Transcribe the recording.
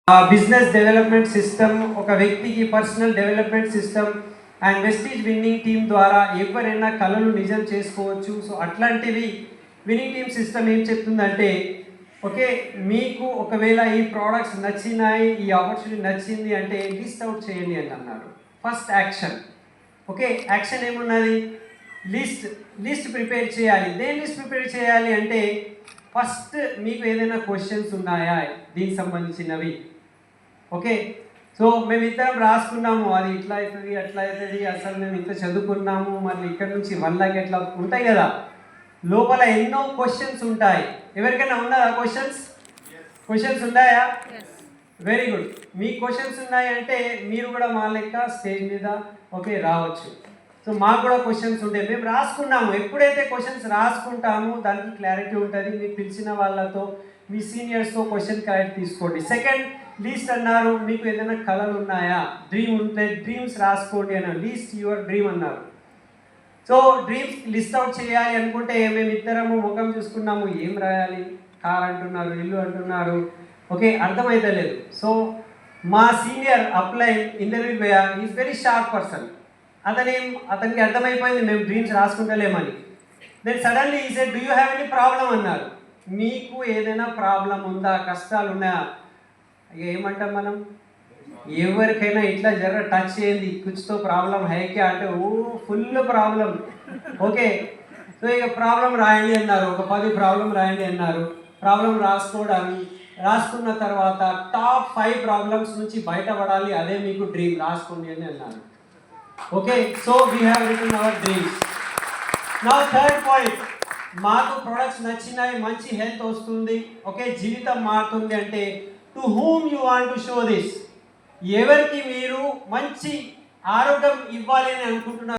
Business development system, ఒక వ్యక్తికి personal development system and Vestige winning team ద్వారా ఎవరైనా కళలు నిజం చేసుకోవచ్చు. సో అట్లాంటివి విన్నింగ్ టీమ్ సిస్టమ్ ఏం చెప్తుందంటే, ఓకే మీకు ఒకవేళ ఈ ప్రోడక్ట్స్ నచ్చినాయి, ఈ ఆపర్చునిటీ నచ్చింది అంటే లిస్ట్ అవుట్ చేయండి అని అన్నారు. First action. ఓకే, యాక్షన్ ఏమున్నది? లిస్ట్ ప్రిపేర్ చేయాలి. దేని లిస్ట్ ప్రిపేర్ చేయాలి అంటే, ఫస్ట్ మీకు ఏదైనా క్వశ్చన్స్ ఉన్నాయా దీనికి సంబంధించినవి? ఓకే, సో మేమిద్దరం రాసుకున్నాము, అది ఇట్లా అవుతుంది అట్లా అవుతుంది, అసలు మేము ఇంత చదువుకున్నాము, మళ్ళీ ఇక్కడ నుంచి 1 లాక్ ఎట్లా ఉంటాయి కదా, లోపల ఎన్నో క్వశ్చన్స్ ఉంటాయి. ఎవరికైనా ఉన్నాయా క్వశ్చన్స్ ఉన్నాయా? Very good. మీ క్వశ్చన్స్ ఉన్నాయంటే మీరు కూడా మా లెక్క స్టేజ్ మీద ఓకే రావచ్చు. సో మాకు కూడా క్వశ్చన్స్ ఉంటాయి, మేము రాసుకున్నాము. ఎప్పుడైతే క్వశ్చన్స్ రాసుకుంటామో దానికి క్లారిటీ ఉంటుంది. మీరు పిలిచిన వాళ్ళతో, మీ సీనియర్స్తో క్వశ్చన్ క్లారిటీ తీసుకోండి. సెకండ్, లీస్ట్ అన్నారు, మీకు ఏదైనా కళలు ఉన్నాయా, డ్రీమ్ ఉంటే డ్రీమ్స్ రాసుకోండి అన్నారు. లీస్ట్ యువర్ డ్రీమ్ అన్నారు. సో డ్రీమ్స్ లిస్ట్ అవుట్ చేయాలి అనుకుంటే మేము ఇద్దరము ముఖం చూసుకున్నాము, ఏం రాయాలి, కార్ అంటున్నారు, ఇల్లు అంటున్నారు, ఓకే అర్థమైతలేదు. సో మా సీనియర్ అప్లై ఇంటర్వ్యూ పోయా, ఈజ్ వెరీ షార్ప్ పర్సన్. అతనికి అర్థమైపోయింది మేము డ్రీమ్స్ రాసుకుంటలేమని. దెన్ సడన్లీ ఈ said, do you have any problem అన్నారు. మీకు ఏదైనా ప్రాబ్లం ఉందా, కష్టాలు ఉన్నాయా? ఇక ఏమంటాం మనం, ఎవరికైనా ఇట్లా జర టచ్ చేయండి, కుచ్చుతో ప్రాబ్లం హైకే అంటే ఓ ఫుల్ ప్రాబ్లం. ఓకే, సో ఇక ప్రాబ్లం రాయండి అన్నారు. ఒక 10 ప్రాబ్లం రాయండి అన్నారు. ప్రాబ్లం రాసుకున్న తర్వాత టాప్ 5 ప్రాబ్లమ్స్ నుంచి బయటపడాలి, అదే మీకు డ్రీమ్, రాసుకోండి అని అన్నారు. Okay, so we have return hour dreams. Now third point, మాకు ప్రొడక్ట్స్ నచ్చినాయి, మంచి హెల్త్ వస్తుంది, ఓకే జీవితం మారుతుంది అంటే to whom you want to show this. ఎవరికి మీరు మంచి ఆరోగ్యం ఇవ్వాలి అని అనుకుంటున్నారు?